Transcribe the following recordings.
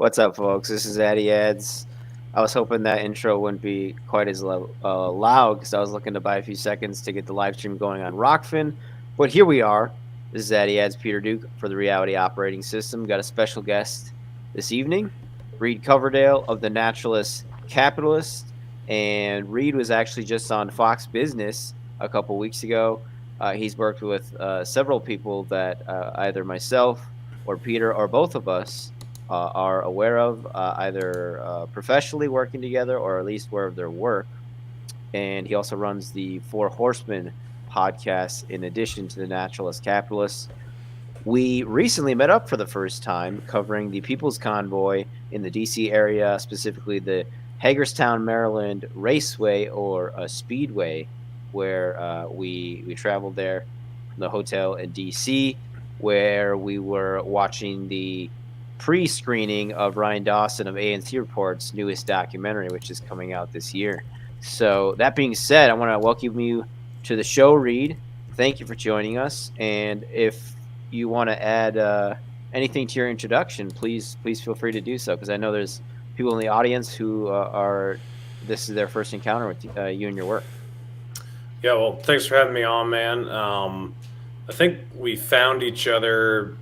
What's up, folks? This is Addy Adds. I was hoping that intro wouldn't be quite as loud because I was looking to buy a few seconds to get the live stream going on Rockfin. But here we are. This is Addy Adds, Peter Duke for the Reality Operating System. Got a special guest this evening, Reed Coverdale of the Naturalist Capitalist. And Reed was actually just on Fox Business a couple weeks ago. He's worked with several people that either myself or Peter or both of us are aware of, either professionally working together or at least aware of their work. And he also runs the Four Horsemen podcast in addition to the Naturalist Capitalist. We recently met up for the first time covering the People's Convoy in the DC area, specifically the Hagerstown, Maryland Raceway or Speedway, where we traveled there from the hotel in DC, where we were watching the pre-screening of Ryan Dawson of ANC Report's newest documentary, which is coming out this year. So that being said, I want to welcome you to the show, Reed. Thank you for joining us. And if you want to add anything to your introduction, please feel free to do so, because I know there's people in the audience who this is their first encounter with you and your work. Yeah, well, thanks for having me on, man. I think we found each other,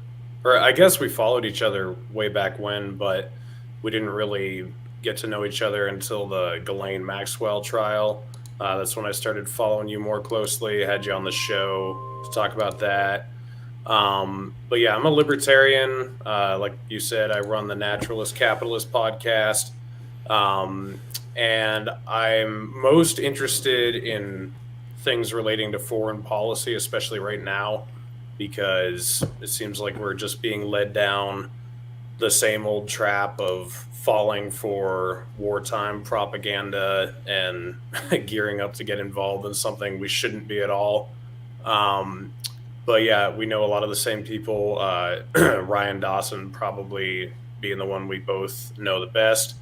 or I guess we followed each other way back when, but we didn't really get to know each other until the Ghislaine Maxwell trial. That's when I started following you more closely. I had you on the show to talk about that. But yeah, I'm a libertarian. Like you said, I run the Naturalist Capitalist podcast. And I'm most interested in things relating to foreign policy, especially right now, because it seems like we're just being led down the same old trap of falling for wartime propaganda and gearing up to get involved in something we shouldn't be at all. But yeah, we know a lot of the same people. Ryan Dawson probably being the one we both know the best.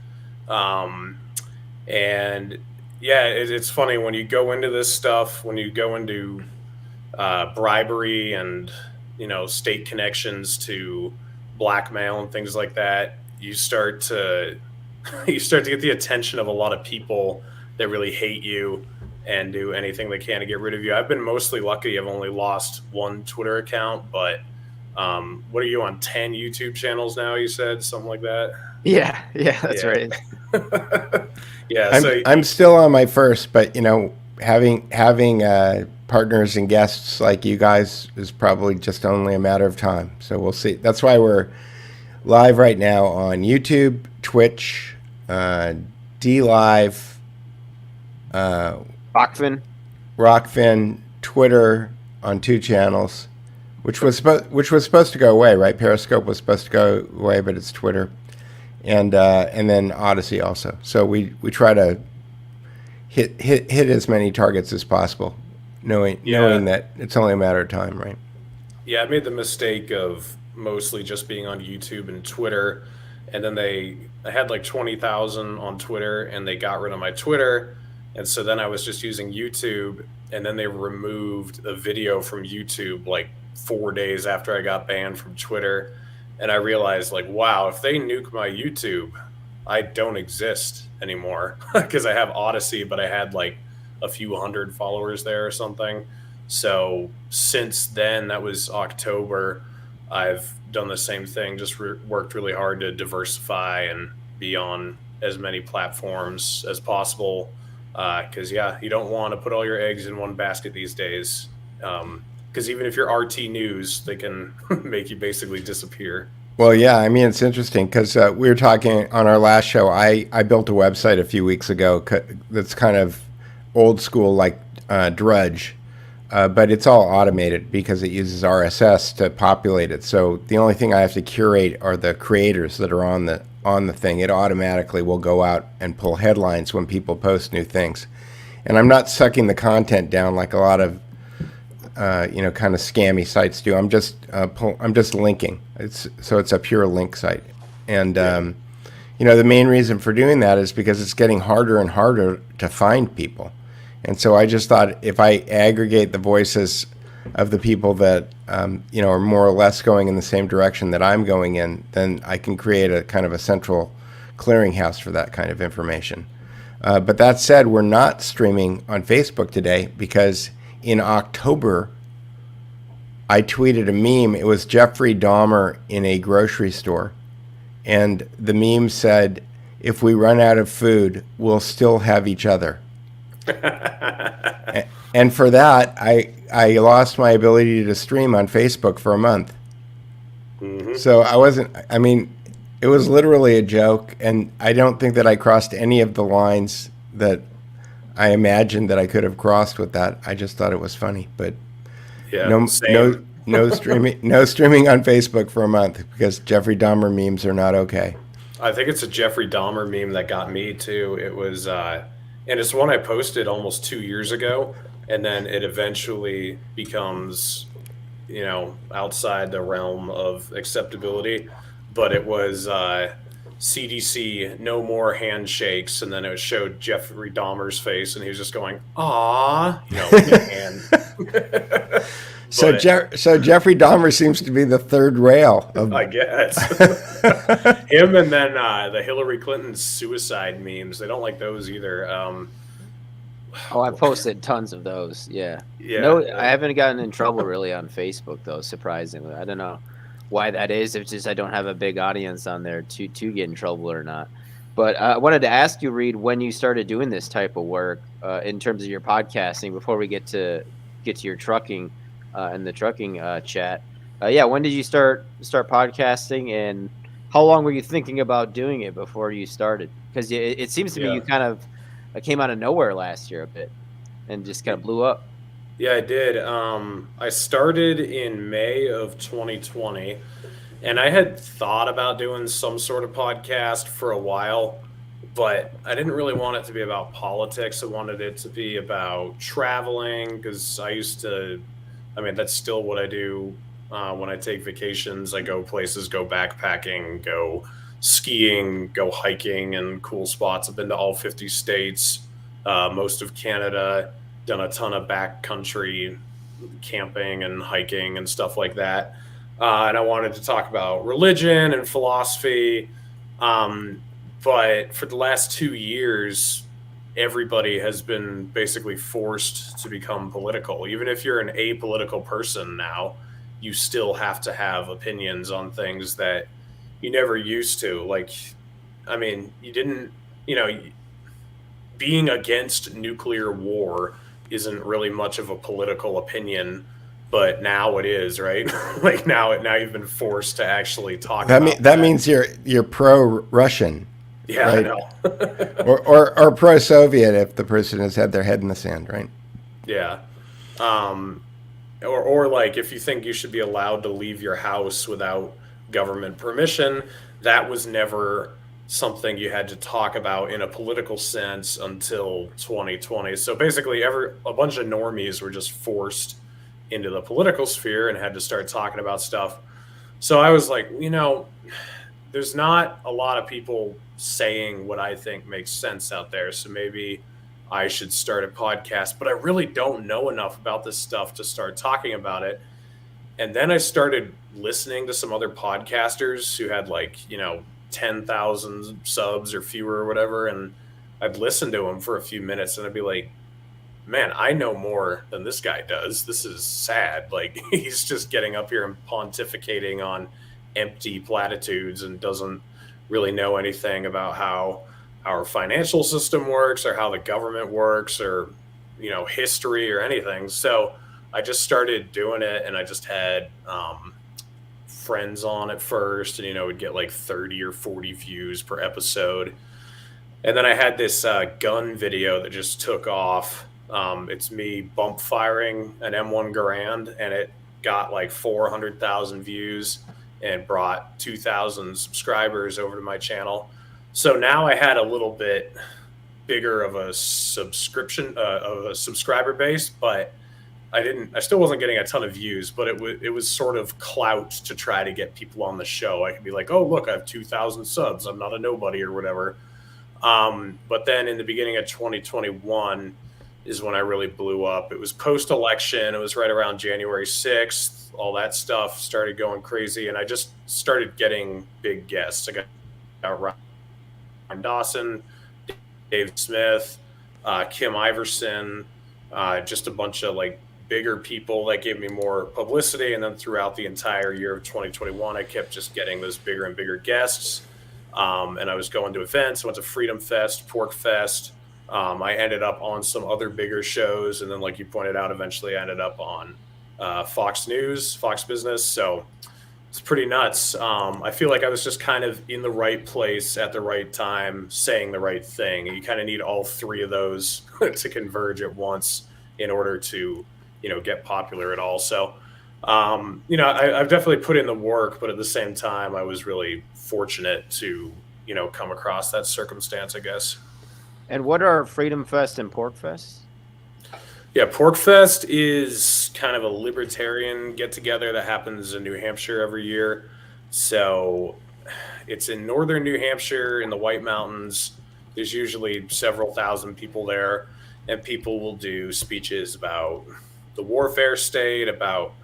And yeah, it's funny when you go into this stuff, when you go into bribery and, state connections to blackmail and things like that, you start to get the attention of a lot of people that really hate you and do anything they can to get rid of you. I've been mostly lucky. I've only lost one Twitter account, but what are you on, 10 YouTube channels now, you said? Something like that? Yeah, that's right. Yeah, I'm still on my first, but having partners and guests like you guys is probably just only a matter of time. So we'll see. That's why we're live right now on YouTube, Twitch, DLive, Rockfin, Twitter on 2 channels, which was supposed to go away, right? Periscope was supposed to go away, but it's Twitter. And then Odyssey also. So we try to hit as many targets as possible, knowing that it's only a matter of time, right? Yeah, I made the mistake of mostly just being on YouTube and Twitter, and then I had like 20,000 on Twitter, and they got rid of my Twitter, and so then I was just using YouTube, and then they removed the video from YouTube like 4 days after I got banned from Twitter. And I realized, like, wow, if they nuke my YouTube, I don't exist anymore, because I have Odyssey, but I had like a few hundred followers there or something. So since then, that was October, I've done the same thing, just worked really hard to diversify and be on as many platforms as possible. Because, yeah, you don't want to put all your eggs in one basket these days. Because even if you're RT News, they can make you basically disappear. Well, yeah, I mean, it's interesting because we were talking on our last show. I built a website a few weeks ago that's kind of old school, like Drudge, but it's all automated because it uses RSS to populate it. So the only thing I have to curate are the creators that are on the thing. It automatically will go out and pull headlines when people post new things. And I'm not sucking the content down like a lot of kind of scammy sites do. I'm just linking. It's a pure link site, and the main reason for doing that is because it's getting harder and harder to find people, and so I just thought if I aggregate the voices of the people that are more or less going in the same direction that I'm going in, then I can create a kind of a central clearinghouse for that kind of information. But that said, we're not streaming on Facebook today because in October, I tweeted a meme. It was Jeffrey Dahmer in a grocery store. And the meme said, "If we run out of food, we'll still have each other." And for that, I lost my ability to stream on Facebook for a month. Mm-hmm. So it was literally a joke, and I don't think that I crossed any of the lines that I imagined that I could have crossed with that. I just thought it was funny, but Yeah, no same. streaming on Facebook for a month because Jeffrey Dahmer memes are not okay. I think it's a Jeffrey Dahmer meme that got me too. It was, and it's one I posted almost 2 years ago, and then it eventually becomes, outside the realm of acceptability. But it was CDC, no more handshakes, and then it showed Jeffrey Dahmer's face, and he was just going, "Aw," and So Jeffrey Dahmer seems to be the third rail of, I guess. Him, and then the Hillary Clinton suicide memes. They don't like those either. I posted tons of those. Yeah. Yeah. No, I haven't gotten in trouble really on Facebook though. Surprisingly, I don't know why that is. It's just I don't have a big audience on there to get in trouble or not. But I wanted to ask you, Reed, when you started doing this type of work in terms of your podcasting. Before we get to your trucking. In the trucking chat. When did you start podcasting, and how long were you thinking about doing it before you started? Because it seems to me you kind of came out of nowhere last year a bit and just kind of blew up. Yeah, I did. I started in May of 2020, and I had thought about doing some sort of podcast for a while, but I didn't really want it to be about politics. I wanted it to be about traveling, because that's still what I do when I take vacations. I go places, go backpacking, go skiing, go hiking in cool spots. I've been to all 50 states, most of Canada, done a ton of backcountry camping and hiking and stuff like that. And I wanted to talk about religion and philosophy. But for the last 2 years, everybody has been basically forced to become political. Even if you're an apolitical person now, you still have to have opinions on things that you never used to. You didn't, being against nuclear war isn't really much of a political opinion, but now it is, right? now you've been forced to actually talk about that. That means you're pro-Russian. Yeah, right? I know. or pro-Soviet if the person has had their head in the sand, right? Yeah. Or if you think you should be allowed to leave your house without government permission, that was never something you had to talk about in a political sense until 2020. So basically a bunch of normies were just forced into the political sphere and had to start talking about stuff. So I was like, there's not a lot of people saying what I think makes sense out there. So maybe I should start a podcast, but I really don't know enough about this stuff to start talking about it. And then I started listening to some other podcasters who had 10,000 subs or fewer or whatever. And I'd listen to them for a few minutes and I'd be like, man, I know more than this guy does. This is sad. He's just getting up here and pontificating on empty platitudes and doesn't really know anything about how our financial system works or how the government works or history or anything. So I just started doing it, and I just had friends on at first, and would get 30 or 40 views per episode. And then I had this gun video that just took off. It's me bump firing an M1 Garand, and it got 400,000 views and brought 2,000 subscribers over to my channel. So now I had a little bit bigger of a subscriber base, but I still wasn't getting a ton of views, but it was sort of clout to try to get people on the show. I could be like, oh, look, I have 2,000 subs. I'm not a nobody or whatever. But then in the beginning of 2021, is when I really blew up. It was post-election. It was right around January 6th. All that stuff started going crazy, and I just started getting big guests. I got Ryan Dawson, Dave Smith, Kim Iverson, just a bunch of like bigger people that gave me more publicity. And then throughout the entire year of 2021, I kept just getting those bigger and bigger guests. And I was going to events. I went to Freedom Fest, Pork Fest. I ended up on some other bigger shows. And then, like you pointed out, eventually I ended up on Fox News, Fox Business. So it's pretty nuts. I feel like I was just kind of in the right place at the right time, saying the right thing. You kind of need all three of those to converge at once in order to, get popular at all. So, I've definitely put in the work, but at the same time, I was really fortunate to, come across that circumstance, I guess. And what are Freedom Fest and Pork Fest? Yeah, Pork Fest is kind of a libertarian get-together that happens in New Hampshire every year. So it's in northern New Hampshire in the White Mountains. There's usually several thousand people there, and people will do speeches about the warfare state, about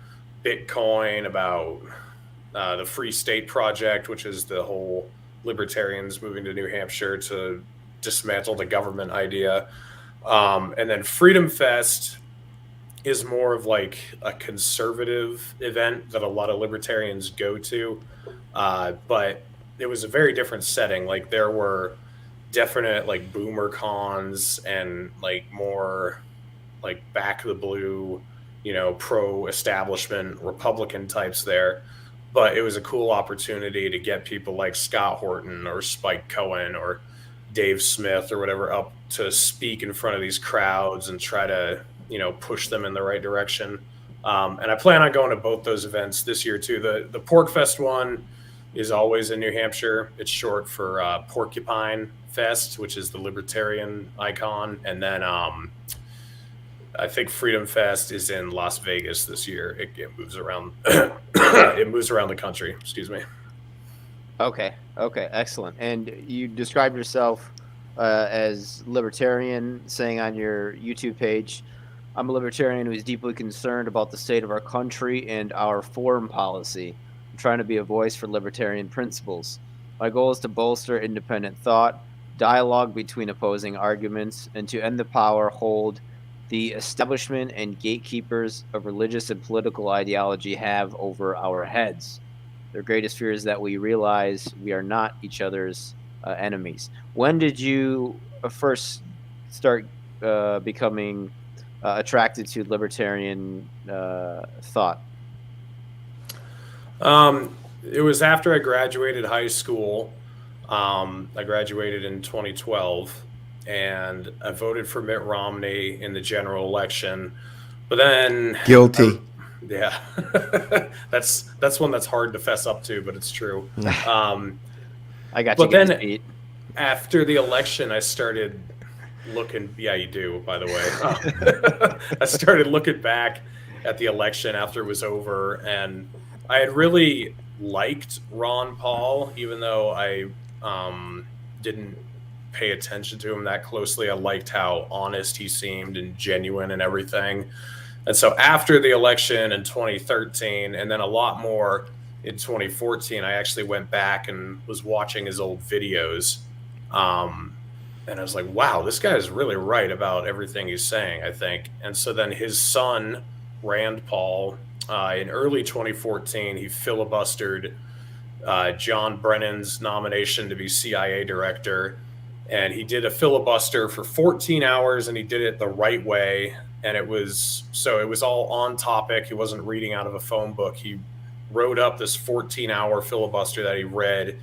Bitcoin, about the Free State Project, which is the whole libertarians moving to New Hampshire to dismantle the government idea. And then Freedom Fest is more of like a conservative event that a lot of libertarians go to. But it was a very different setting. Like there were definite like boomer cons and like more like back the blue, pro-establishment Republican types there. But it was a cool opportunity to get people like Scott Horton or Spike Cohen or Dave Smith or whatever up to speak in front of these crowds and try to, push them in the right direction. And I plan on going to both those events this year too. The Pork Fest one is always in New Hampshire. It's short for Porcupine Fest, which is the libertarian icon. And then I think Freedom Fest is in Las Vegas this year. It moves around. It moves around the country. Excuse me. Okay, excellent. And you described yourself as libertarian, saying on your YouTube page, I'm a libertarian who is deeply concerned about the state of our country and our foreign policy. I'm trying to be a voice for libertarian principles. My goal is to bolster independent thought, dialogue between opposing arguments, and to end the power hold the establishment and gatekeepers of religious and political ideology have over our heads. Their greatest fear is that we realize we are not each other's enemies. When did you first start becoming attracted to libertarian thought? It was after I graduated high school. I graduated in 2012, and I voted for Mitt Romney in the general election. But then Guilty. Yeah, that's one that's hard to fess up to, but it's true. I got you. But then beat. After the election, I started looking. Yeah, you do, by the way. I started looking back at the election after it was over, and I had really liked Ron Paul, even though I didn't pay attention to him that closely. I liked how honest he seemed and genuine and everything. And so after the election in 2013, and then a lot more in 2014, I actually went back and was watching his old videos. And I was like, wow, this guy is really right about everything he's saying, I think. And so then his son, Rand Paul, in early 2014, he filibustered John Brennan's nomination to be CIA director. And he did a filibuster for 14 hours, and he did it the right way. And it was all on topic. He wasn't reading out of a phone book. He wrote up this 14-hour filibuster that he read,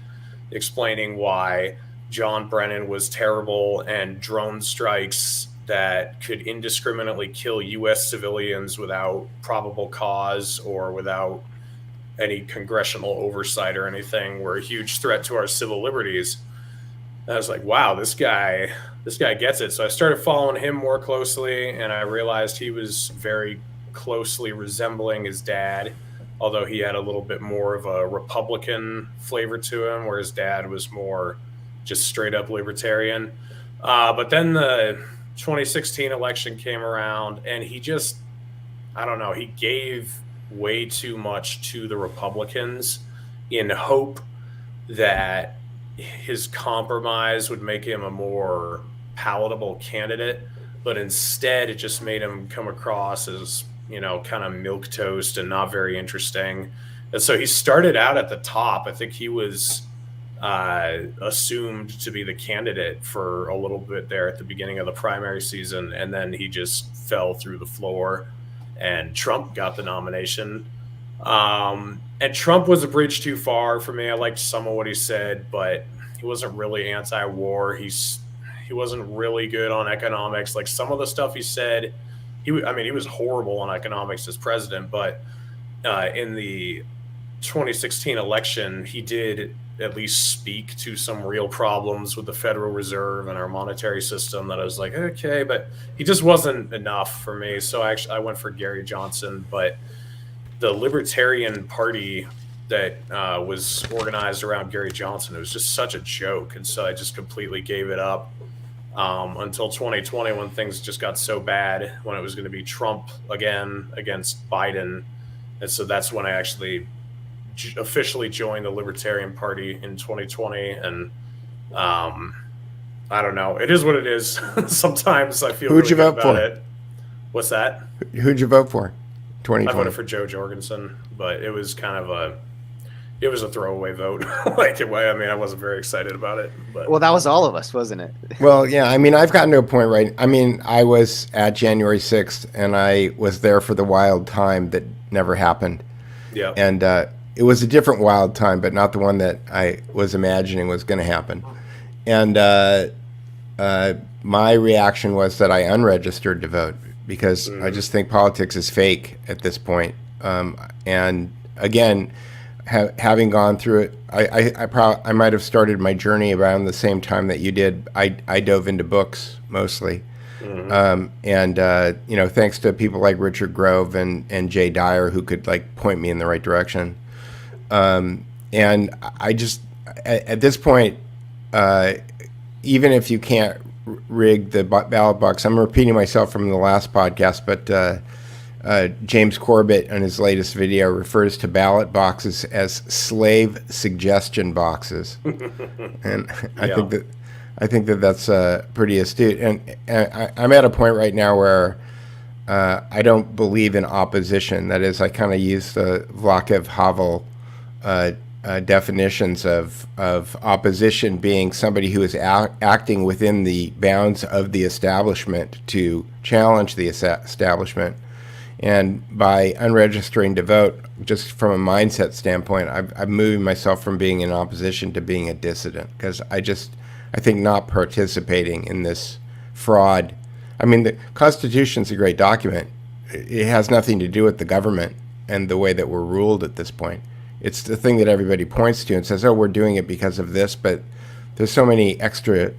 explaining why John Brennan was terrible and drone strikes that could indiscriminately kill U.S. civilians without probable cause or without any congressional oversight or anything were a huge threat to our civil liberties. And I was like, wow, this guy gets it. So I started following him more closely, and I realized he was very closely resembling his dad, although he had a little bit more of a Republican flavor to him, where his dad was more just straight up libertarian. But then the 2016 election came around, and he just, I don't know, he gave way too much to the Republicans in hope that his compromise would make him a more palatable candidate, but instead it just made him come across as, you know, kind of milquetoast and not very interesting. And so he started out at the top. I think he was assumed to be the candidate for a little bit there at the beginning of the primary season, and then he just fell through the floor, and Trump got the nomination. And Trump was a bridge too far for me. I liked some of what he said, but he wasn't really anti-war. He wasn't really good on economics. Like some of the stuff he said, he was horrible on economics as president, but in the 2016 election, he did at least speak to some real problems with the Federal Reserve and our monetary system that I was like, okay, but he just wasn't enough for me. So I went for Gary Johnson, but the Libertarian Party that was organized around Gary Johnson, it was just such a joke. And so I just completely gave it up until 2020 when things just got so bad, when it was going to be Trump again against Biden. And so that's when I actually officially joined the Libertarian Party in 2020. And I don't know. It is what it is. Sometimes I feel Who'd really you good vote about for? it. What's that? Who'd you vote for? I 2020. voted for Joe Jorgensen, but it was kind of a throwaway vote. Like, I wasn't very excited about it. But Well, that was all of us, wasn't it? Well, yeah, I mean, I've gotten to a point, right? I mean, I was at January 6th, and I was there for the wild time that never happened. yeah, And it was a different wild time, but not the one that I was imagining was going to happen. And my reaction was that I unregistered to vote because I just think politics is fake at this point. And again, having gone through it, I might have started my journey around the same time that you did. I dove into books mostly. Thanks to people like Richard Grove and Jay Dyer who could like point me in the right direction. And I just, at this point, even if you can't rig the ballot box, I'm repeating myself from the last podcast, but James Corbett in his latest video refers to ballot boxes as slave suggestion boxes. And I think that that's pretty astute. And I'm at a point right now where I don't believe in opposition. That is, I kind of use the Vlasov-Havel definitions of opposition being somebody who is acting within the bounds of the establishment to challenge the establishment. And by unregistering to vote, just from a mindset standpoint, I'm moving myself from being in opposition to being a dissident, because I think not participating in this fraud. I mean, the Constitution's a great document. It has nothing to do with the government and the way that we're ruled at this point. It's the thing that everybody points to and says, oh, we're doing it because of this, but there's so many extra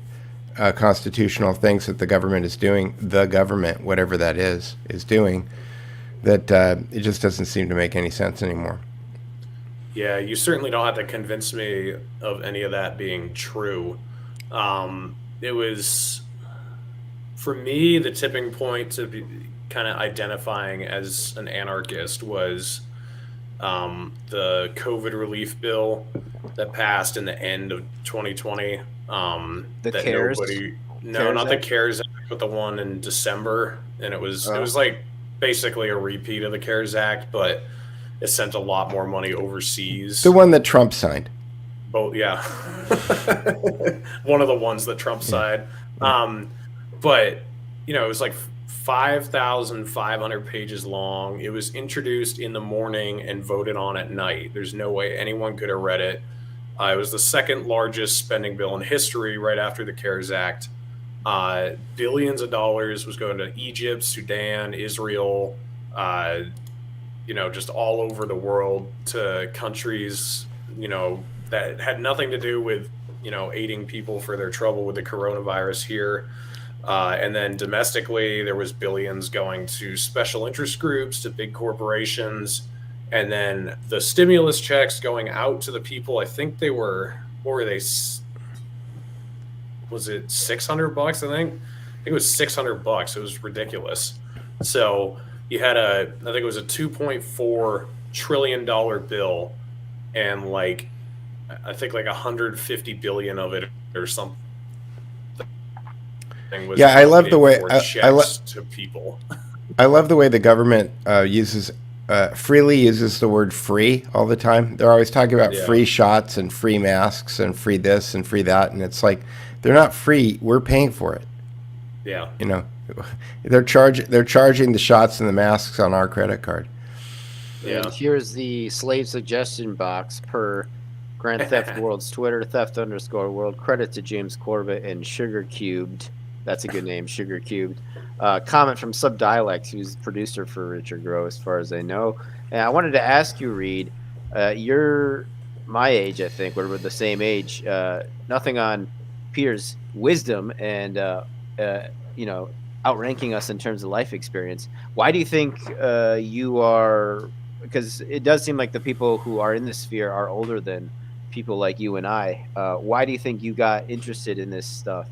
constitutional things that the government is doing, the government, whatever that is doing, that it just doesn't seem to make any sense anymore. Yeah, you certainly don't have to convince me of any of that being true. It was, for me, the tipping point to be kind of identifying as an anarchist was the COVID relief bill that passed in the end of 2020. The that CARES? not the CARES Act, but the one in December. And it was like basically a repeat of the CARES Act, but it sent a lot more money overseas. The one that Trump signed. Both, yeah. One of the ones that Trump signed. But, it was like 5,500 pages long. It was introduced in the morning and voted on at night. There's no way anyone could have read it. It was the second largest spending bill in history right after the CARES Act. Billions of dollars was going to Egypt, Sudan, Israel, just all over the world to countries, that had nothing to do with, aiding people for their trouble with the coronavirus here. And then domestically, there was billions going to special interest groups, to big corporations. And then the stimulus checks going out to the people, I think they were, what were they? Was it $600, I think? think it was $600. It was ridiculous. So you had I think it was a $2.4 trillion bill, and like I think like 150 billion of it or something. Was I love the way checks to people. I love the way the government freely uses the word free all the time. They're always talking about free shots and free masks and free this and free that, and it's like they're not free. We're paying for it. Yeah, you know, they're charging the shots and the masks on our credit card. Yeah. And here's the slave suggestion box per Grand Theft World's Twitter, theft_world. Credit to James Corbett and Sugar Cubed. That's a good name, Sugar Cubed. Comment from Subdialects, who's producer for Richard Grow, as far as I know. And I wanted to ask you, Reed, you're my age, I think. We're the same age. Nothing on Peter's wisdom and, outranking us in terms of life experience. Why do you think you are... Because it does seem like the people who are in this sphere are older than people like you and I. Why do you think you got interested in this stuff,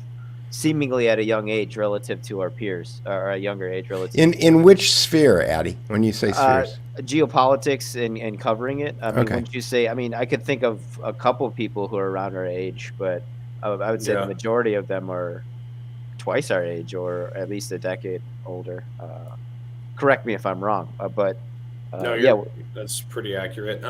seemingly at a young age relative to our peers, or a younger age relative? In which sphere, Addy? When you say spheres, geopolitics and covering it. I mean, wouldn't you say? I mean, I could think of a couple of people who are around our age, but I would say the majority of them are twice our age, or at least a decade older. Correct me if I'm wrong, but. No, that's pretty accurate.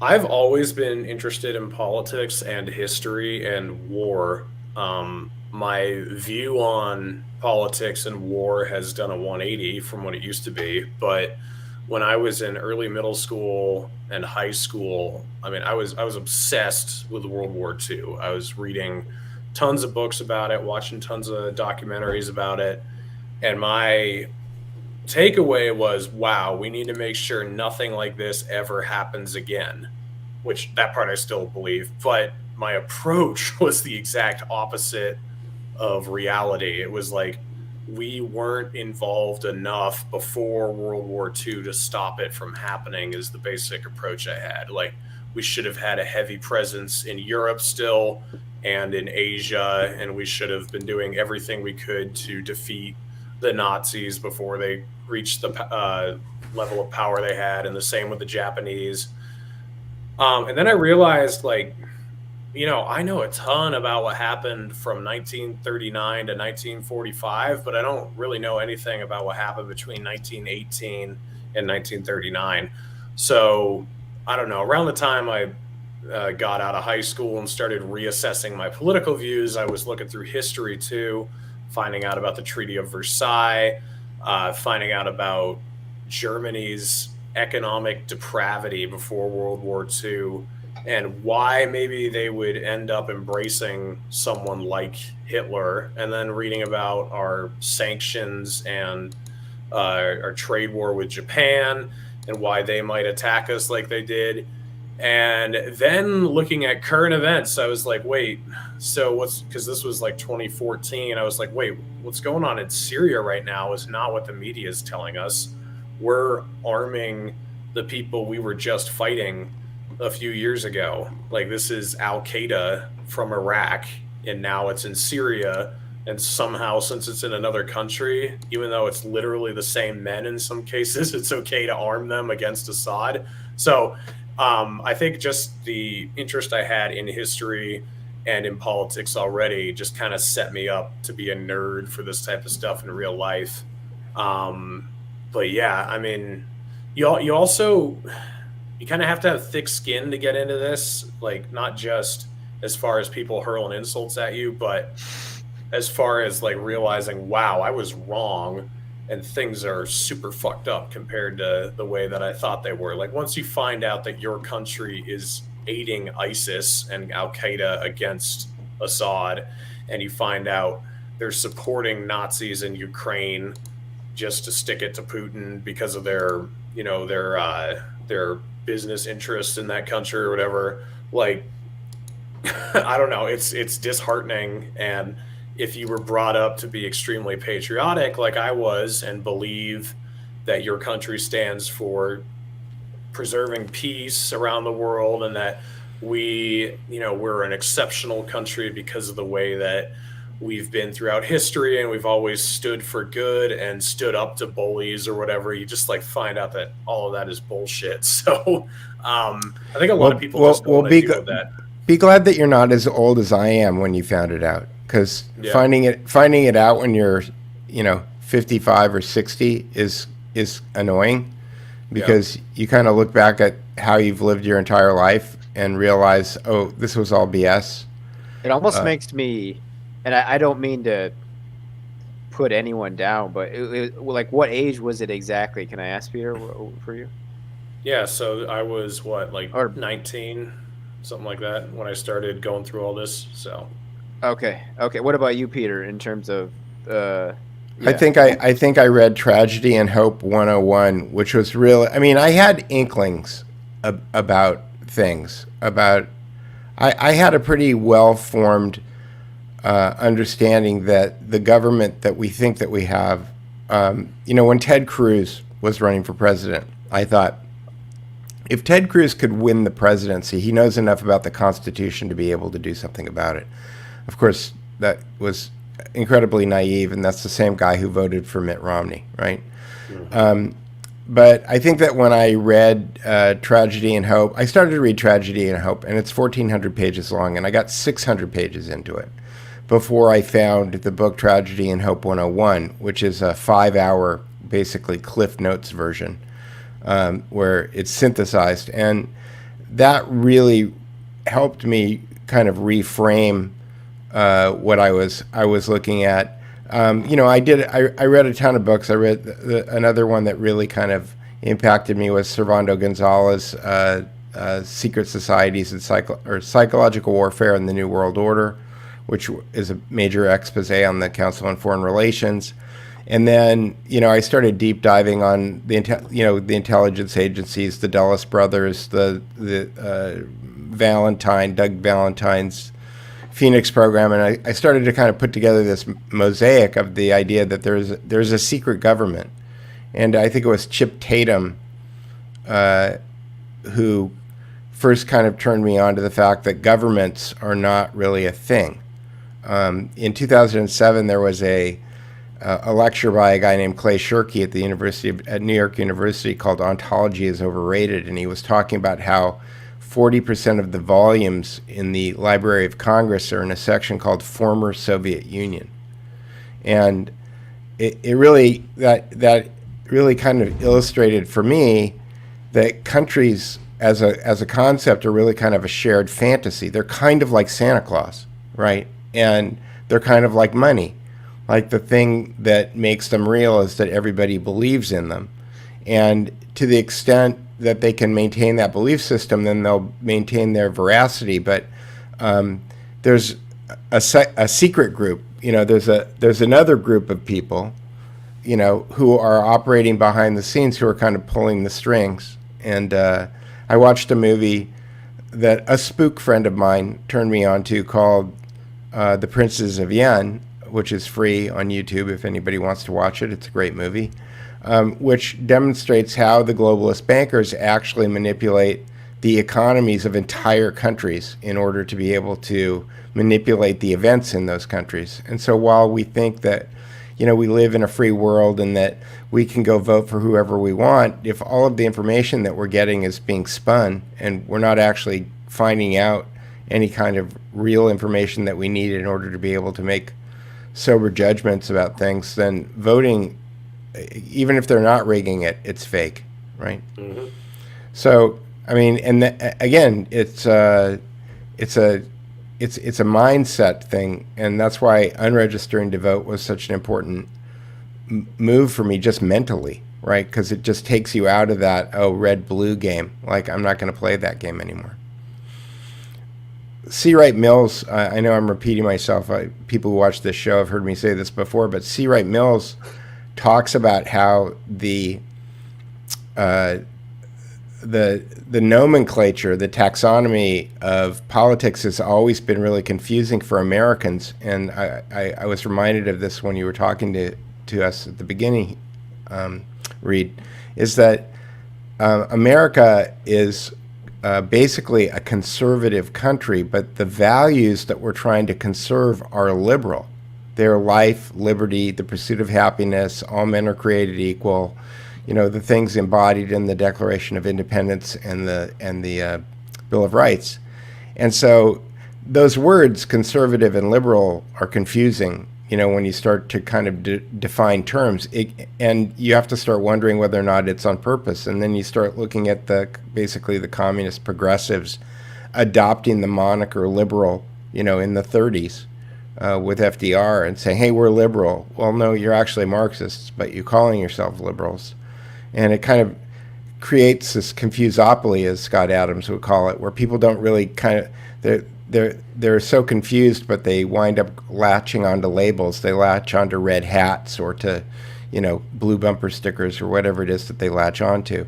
I've always been interested in politics and history and war. My view on politics and war has done a 180 from what it used to be. But when I was in early middle school and high school, I mean, I was obsessed with World War II. I was reading tons of books about it, watching tons of documentaries about it, and my takeaway was, wow, we need to make sure nothing like this ever happens again, which that part I still believe. But my approach was the exact opposite of reality. It was like we weren't involved enough before World War II to stop it from happening is the basic approach I had. Like we should have had a heavy presence in Europe still and in Asia, and we should have been doing everything we could to defeat the Nazis before they reached the level of power they had, and the same with the Japanese. And then I realized, like, I know a ton about what happened from 1939 to 1945, but I don't really know anything about what happened between 1918 and 1939. So I don't know. Around the time I got out of high school and started reassessing my political views, I was looking through history too, finding out about the Treaty of Versailles, finding out about Germany's economic depravity before World War II, and why maybe they would end up embracing someone like Hitler, and then reading about our sanctions and our trade war with Japan and why they might attack us like they did. And then looking at current events, I was like, wait, so because this was like 2014, I was like, wait, what's going on in Syria right now is not what the media is telling us. We're arming the people we were just fighting a few years ago. Like, this is Al-Qaeda from Iraq, and now it's in Syria. And somehow, since it's in another country, even though it's literally the same men in some cases, it's okay to arm them against Assad. So I think just the interest I had in history and in politics already just kind of set me up to be a nerd for this type of stuff in real life. But yeah, I mean, you also kind of have to have thick skin to get into this, like not just as far as people hurling insults at you, but as far as like realizing, wow, I was wrong and things are super fucked up compared to the way that I thought they were. Like, once you find out that your country is aiding ISIS and Al-Qaeda against Assad, and you find out they're supporting Nazis in Ukraine just to stick it to Putin because of their business interests in that country or whatever, like, I don't know, it's disheartening. And if you were brought up to be extremely patriotic like I was and believe that your country stands for preserving peace around the world and that we're an exceptional country because of the way that we've been throughout history, and we've always stood for good and stood up to bullies or whatever. You just like find out that all of that is bullshit. So I think a lot of people just don't want to deal with that. Be glad that you're not as old as I am when you found it out, because Yeah. finding it out when you're 55 or 60 is annoying, because you kind of look back at how you've lived your entire life and realize, oh, this was all BS. It almost makes me, and I don't mean to put anyone down, but like, what age was it exactly? Can I ask, Peter, for you? Yeah, so I was Or- 19, something like that, when I started going through all this. So Okay. What about you, Peter, in terms of I think I read Tragedy and Hope 101, which was really, I mean, I had inklings about things. I had a pretty well-formed understanding that the government that we think that we have, when Ted Cruz was running for president, I thought, if Ted Cruz could win the presidency, he knows enough about the Constitution to be able to do something about it. Of course, that was incredibly naive, and that's the same guy who voted for Mitt Romney, right? But I think that when I read Tragedy and Hope, I started to read Tragedy and Hope, and it's 1,400 pages long, and I got 600 pages into it before I found the book Tragedy and Hope 101, which is a 5-hour, basically Cliff Notes version, where it's synthesized. And that really helped me kind of reframe what I was looking at. I read a ton of books. I read another one that really kind of impacted me was Servando Gonzalez, Secret Societies and Psychological Warfare in the New World Order, which is a major expose on the Council on Foreign Relations. And then, I started deep diving on the intelligence agencies, the Dulles brothers, the Doug Valentine's Phoenix program, and I started to kind of put together this mosaic of the idea that there's a secret government. And I think it was Chip Tatum who first kind of turned me on to the fact that governments are not really a thing. In 2007, there was a lecture by a guy named Clay Shirky at New York University called Ontology is Overrated, and he was talking about how 40% of the volumes in the Library of Congress are in a section called Former Soviet Union. And it really, that really kind of illustrated for me that countries as a concept are really kind of a shared fantasy. They're kind of like Santa Claus, right? And they're kind of like money. Like, the thing that makes them real is that everybody believes in them. And to the extent that they can maintain that belief system, then they'll maintain their veracity. But there's a secret group. There's another group of people, who are operating behind the scenes, who are kind of pulling the strings. And I watched a movie that a spook friend of mine turned me on to called The Princes of Yen, which is free on YouTube if anybody wants to watch it. It's a great movie. Which demonstrates how the globalist bankers actually manipulate the economies of entire countries in order to be able to manipulate the events in those countries. And so while we think that, we live in a free world and that we can go vote for whoever we want, if all of the information that we're getting is being spun and we're not actually finding out any kind of real information that we need in order to be able to make sober judgments about things, then voting, even if they're not rigging it, it's fake, right? Mm-hmm. So, I mean, and again, it's a mindset thing, and that's why unregistering to vote was such an important move for me, just mentally, right? Because it just takes you out of that red-blue game. Like, I'm not going to play that game anymore. C. Wright Mills, I know I'm repeating myself. People who watch this show have heard me say this before, but C. Wright Mills talks about how the nomenclature, the taxonomy of politics has always been really confusing for Americans. And I was reminded of this when you were talking to us at the beginning, Reed, is that America is basically a conservative country, but the values that we're trying to conserve are liberal. They're life, liberty, the pursuit of happiness, all men are created equal, the things embodied in the Declaration of Independence and the Bill of Rights. And so those words, conservative and liberal, are confusing, when you start to kind of define terms. And you have to start wondering whether or not it's on purpose. And then you start looking at basically the communist progressives adopting the moniker liberal, in the 30s with FDR and saying, hey, we're liberal. Well, no, you're actually Marxists, but you're calling yourselves liberals. And it kind of creates this confusopoly, as Scott Adams would call it, where people don't really they're so confused, but they wind up latching onto labels. They latch onto red hats or to, blue bumper stickers or whatever it is that they latch onto.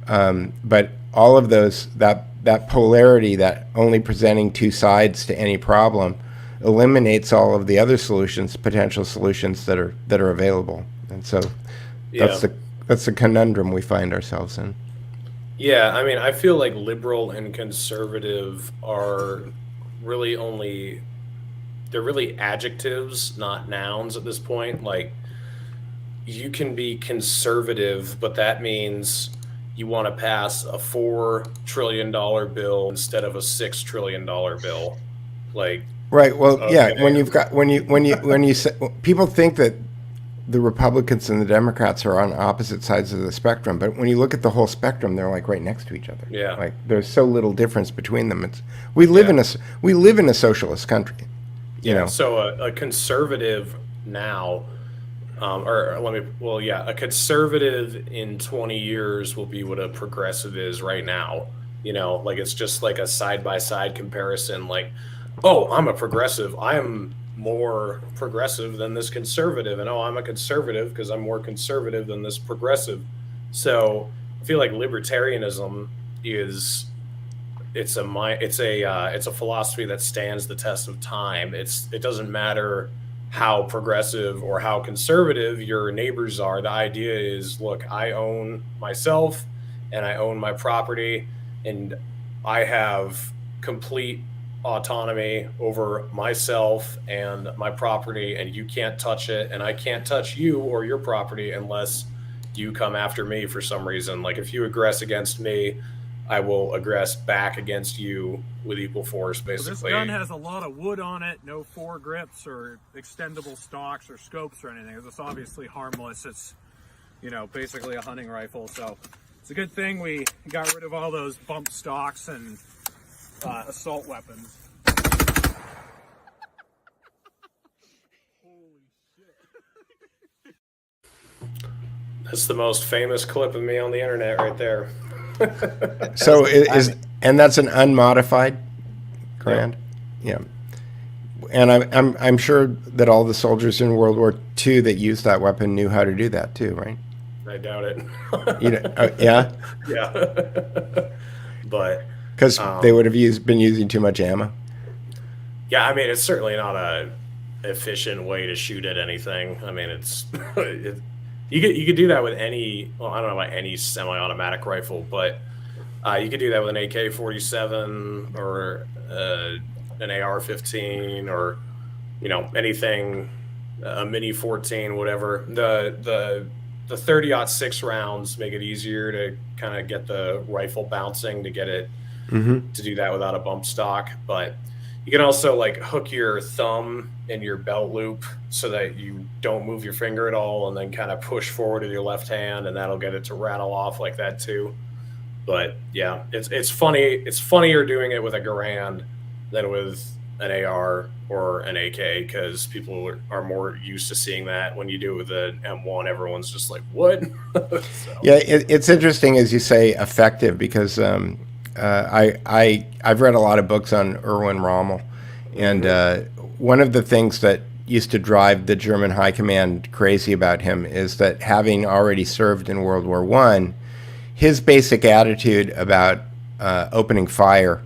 But all of those, that polarity, that only presenting two sides to any problem, eliminates all of the other solutions, potential solutions that are available. And so that's the conundrum we find ourselves in. Yeah, I mean, I feel like liberal and conservative are really they're really adjectives, not nouns at this point. Like, you can be conservative, but that means you want to pass a $4 trillion bill instead of a $6 trillion bill. Like, right. Well, okay. Yeah. When you say, people think that the Republicans and the Democrats are on opposite sides of the spectrum, but when you look at the whole spectrum, they're like right next to each other. Yeah. Like, there's so little difference between them. We live in a socialist country. You know. So a conservative now, a conservative in 20 years will be what a progressive is right now. Like, it's just like a side-by-side comparison. Like, oh, I'm a progressive. I am more progressive than this conservative, and I'm a conservative because I'm more conservative than this progressive. So I feel like libertarianism is it's a philosophy that stands the test of time. It doesn't matter how progressive or how conservative your neighbors are. The idea is, look, I own myself and I own my property, and I have complete autonomy over myself and my property, and you can't touch it, and I can't touch you or your property unless you come after me for some reason. Like, if you aggress against me, I will aggress back against you with equal force, basically. So this gun has a lot of wood on it, no foregrips or extendable stocks or scopes or anything. It's obviously harmless. It's, basically a hunting rifle. So it's a good thing we got rid of all those bump stocks and assault weapons. Holy shit. That's the most famous clip of me on the internet right there. So and that's an unmodified Grand? Yeah. And I'm sure that all the soldiers in World War II that used that weapon knew how to do that too, right? I doubt it. Yeah? Yeah. But because they would have been using too much ammo. Yeah, I mean, it's certainly not a efficient way to shoot at anything. I mean, you could do that with any. Well, I don't know about any semi-automatic rifle, but you could do that with an AK-47 or an AR-15 or anything, a Mini 14, whatever. The 30-06 rounds make it easier to kind of get the rifle bouncing to get it. To do that without a bump stock. But you can also like hook your thumb in your belt loop so that you don't move your finger at all, and then kind of push forward with your left hand, and that'll get it to rattle off like that too. But yeah, it's funny. It's funnier doing it with a Garand than with an AR or an AK, because people are more used to seeing that. When you do it with an M1, everyone's just like, what? So. Yeah, it's interesting, as you say, effective, because I've read a lot of books on Erwin Rommel, and one of the things that used to drive the German high command crazy about him is that, having already served in World War I, his basic attitude about opening fire,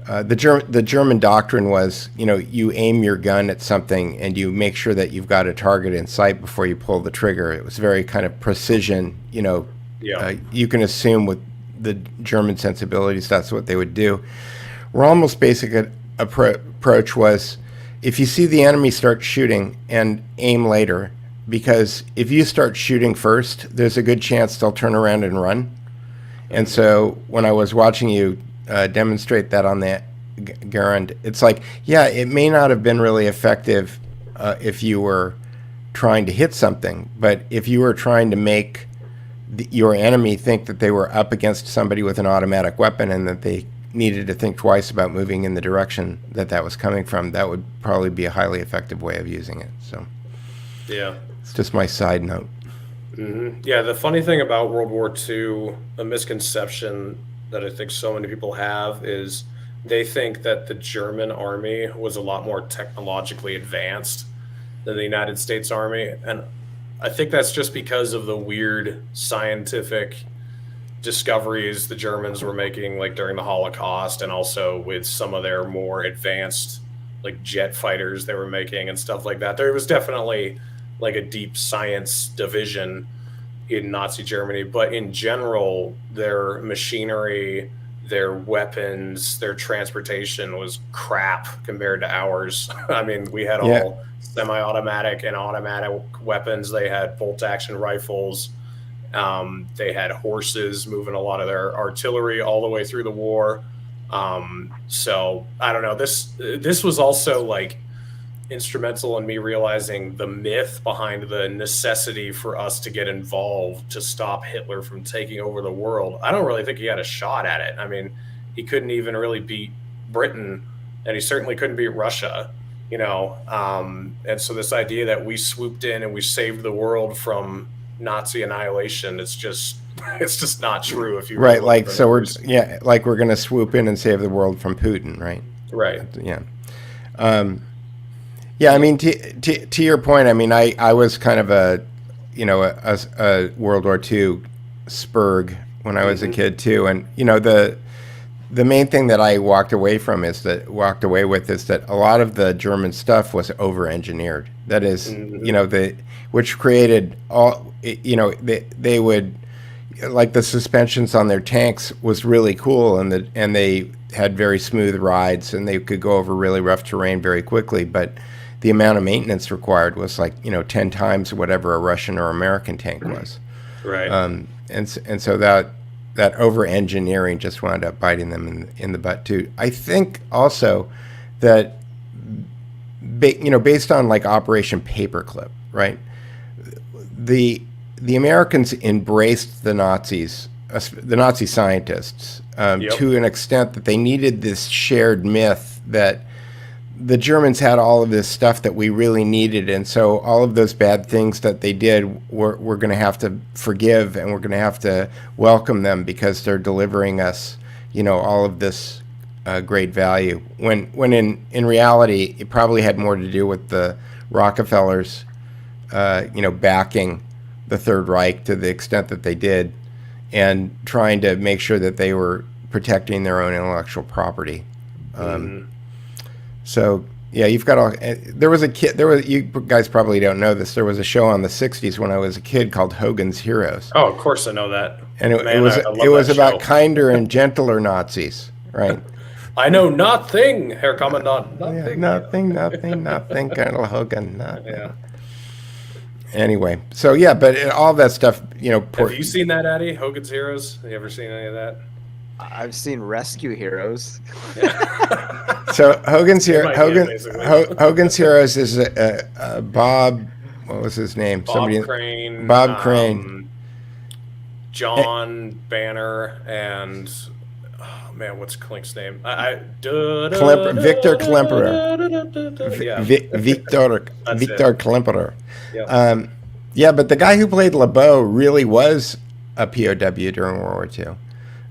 the German doctrine was, you aim your gun at something and you make sure that you've got a target in sight before you pull the trigger. It was very kind of precision. You can assume with the German sensibilities that's what they would do. Rommel's basic approach was, if you see the enemy start shooting and aim later, because if you start shooting first, there's a good chance they'll turn around and run. And so when I was watching you demonstrate that on the Garand, it's like, yeah, it may not have been really effective if you were trying to hit something, but if you were trying to make your enemy think that they were up against somebody with an automatic weapon and that they needed to think twice about moving in the direction that that was coming from, that would probably be a highly effective way of using it. So Yeah. it's just my side note. Yeah, the funny thing about World War II, a misconception that I think so many people have, is they think that the German army was a lot more technologically advanced than the United States Army. And I think that's just because of the weird scientific discoveries the Germans were making, like during the Holocaust, and also with some of their more advanced like jet fighters they were making and stuff like that. There was definitely like a deep science division in Nazi Germany, but in general, their machinery, their weapons, their transportation was crap compared to ours. I mean, we had all semi-automatic and automatic weapons. They had bolt-action rifles. They had horses moving a lot of their artillery all the way through the war. So I don't know. This was also like instrumental in me realizing the myth behind the necessity for us to get involved to stop Hitler from taking over the world. I don't really think he had a shot at it. I mean, he couldn't even really beat Britain, and he certainly couldn't beat Russia, you know. And so this idea that we swooped in and we saved the world from Nazi annihilation, it's just not true. If you right, like so numbers. We're going to swoop in and save the world from Putin, right? Right. Yeah. Yeah, I mean, to your point, I mean, I was kind of a World War II spurg when I was a kid too, and you know the main thing that I walked away with is that a lot of the German stuff was over-engineered. That is, you know, which created all, you know, they would, like the suspensions on their tanks was really cool, and they had very smooth rides, and they could go over really rough terrain very quickly, but the amount of maintenance required was like, you know, 10 times whatever a Russian or American tank was. Right. And so that over-engineering just wound up biting them in the butt too. I think also that, based on like Operation Paperclip, right? The Americans embraced the Nazis, the Nazi scientists, to an extent that they needed this shared myth that the Germans had all of this stuff that we really needed, and so all of those bad things that they did, we're going to have to forgive, and we're going to have to welcome them because they're delivering us, you know, all of this great value. When in reality, it probably had more to do with the Rockefellers, backing the Third Reich to the extent that they did, and trying to make sure that they were protecting their own intellectual property. So yeah, you've got all. There was a kid. You guys probably don't know this. There was a show on the '60s when I was a kid called Hogan's Heroes. Oh, of course I know that. And it was about kinder and gentler Nazis, right? I know nothing, Herr Commandant. Nothing. Nothing, Colonel Hogan. Nothing. Yeah. Anyway, so yeah, but all that stuff, you know. Have you seen that, Addy? Hogan's Heroes? Have you ever seen any of that? I've seen Rescue Heroes. So Hogan's Heroes is Bob. What was his name? Crane. Bob Crane. John Banner and what's Klink's name? Victor Klemperer. Victor Klemperer. Yep. Yeah, but the guy who played LeBeau really was a POW during World War II.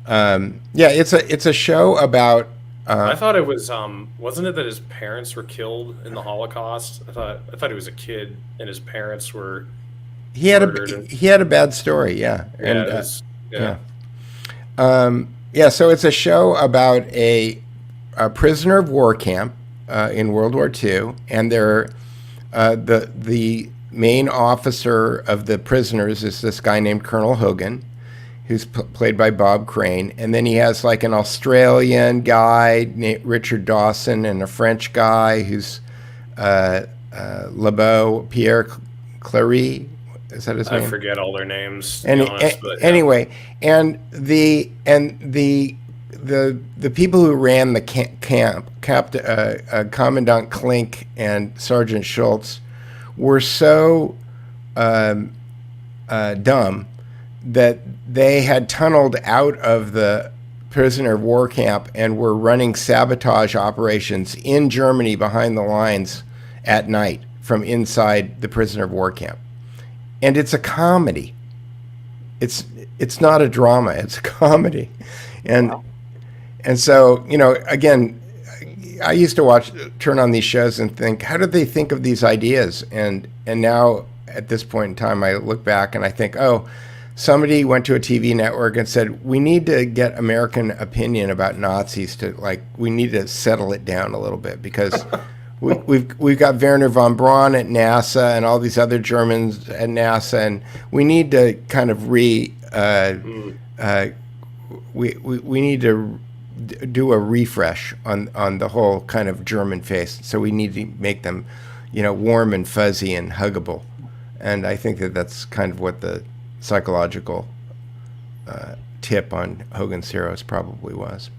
Yeah, it's a show about. I thought it was wasn't it that his parents were killed in the Holocaust? I thought he was a kid and his parents were. He had a bad story, yeah. So it's a show about a prisoner of war camp in World War II, and they're the main officer of the prisoners is this guy named Colonel Hogan, who's played by Bob Crane, and then he has like an Australian guy named Richard Dawson and a French guy who's LeBeau, Pierre Clary, is that his name? I forget all their names, to be honest, but yeah. Anyway, and the people who ran the Commandant Klink and Sergeant Schultz were so dumb that they had tunneled out of the prisoner of war camp and were running sabotage operations in Germany behind the lines at night from inside the prisoner of war camp. And it's a comedy. It's not a drama, it's a comedy. And so, you know, again, I used to turn on these shows and think, how did they think of these ideas? And now at this point in time, I look back and I think, oh, somebody went to a TV network and said, we need to get American opinion about Nazis we need to settle it down a little bit, because we've got Werner von Braun at NASA and all these other Germans at NASA, and we need to kind of we need to do a refresh on the whole kind of German face. So we need to make them, you know, warm and fuzzy and huggable. And I think that's kind of what the psychological tip on Hogan's Heroes probably was.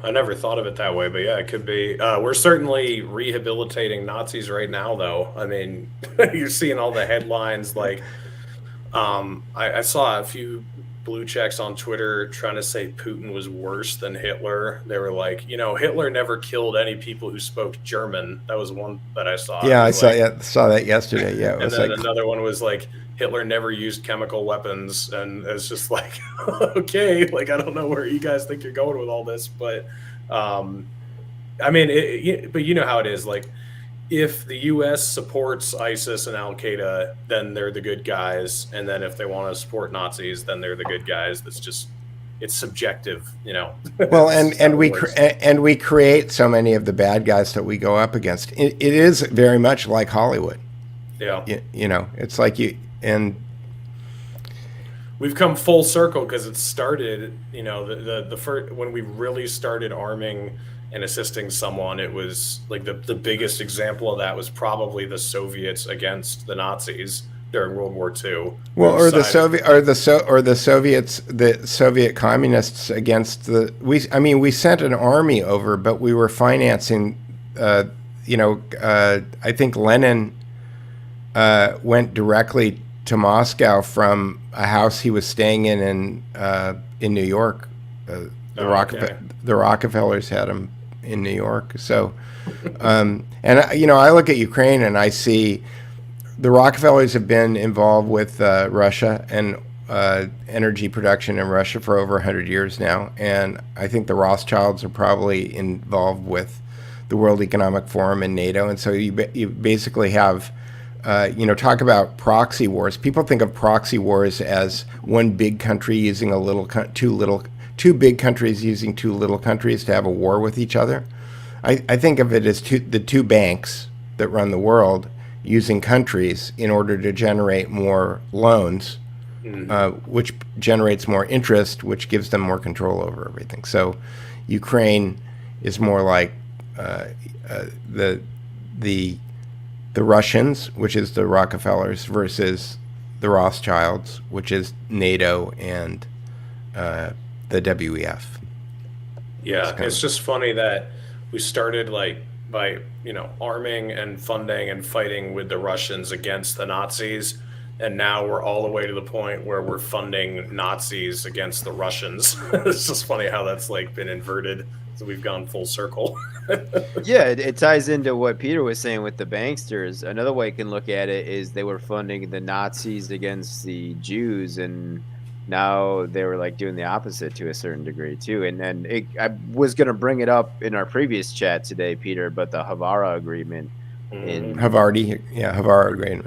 I never thought of it that way, but yeah, it could be. We're certainly rehabilitating Nazis right now, though. I mean, you're seeing all the headlines. Like, I saw a few blue checks on Twitter trying to say Putin was worse than Hitler. They were like, you know, Hitler never killed any people who spoke German. That was one that I saw. Yeah, I saw that yesterday. Yeah, it was and then another one was like, Hitler never used chemical weapons, and it's just like, okay, like, I don't know where you guys think you're going with all this, but I mean, but you know how it is. Like, if the U.S. supports ISIS and Al Qaeda, then they're the good guys, and then if they want to support Nazis, then they're the good guys. That's just, it's subjective, you know. Well, and we create so many of the bad guys that we go up against. It is very much like Hollywood. Yeah, you know, it's like and we've come full circle, because it started, you know, the first, when we really started arming and assisting someone, it was like the biggest example of that was probably the Soviets against the Nazis during World War II. Well, or the Soviets, the Soviet communists against we sent an army over, but we were financing. I think Lenin went directly to Moscow from a house he was staying in New York. The Rockefellers had him in New York. So, and you know, I look at Ukraine and I see the Rockefellers have been involved with Russia and energy production in Russia for over 100 years now, and I think the Rothschilds are probably involved with the World Economic Forum and NATO, and so you basically have. Talk about proxy wars. People think of proxy wars as one big country using two big countries using two little countries to have a war with each other. I think of it as the two banks that run the world using countries in order to generate more loans, which generates more interest, which gives them more control over everything. So Ukraine is more like the Russians, which is the Rockefellers, versus the Rothschilds, which is NATO and the WEF. Yeah, it's just funny that we started by arming and funding and fighting with the Russians against the Nazis, and now we're all the way to the point where we're funding Nazis against the Russians. It's just funny how that's been inverted. So we've gone full circle. Yeah, it ties into what Peter was saying with the banksters. Another way you can look at it is they were funding the Nazis against the Jews, and now they were doing the opposite to a certain degree too. And I was going to bring it up in our previous chat today, Peter, but the Havara agreement in Havara agreement.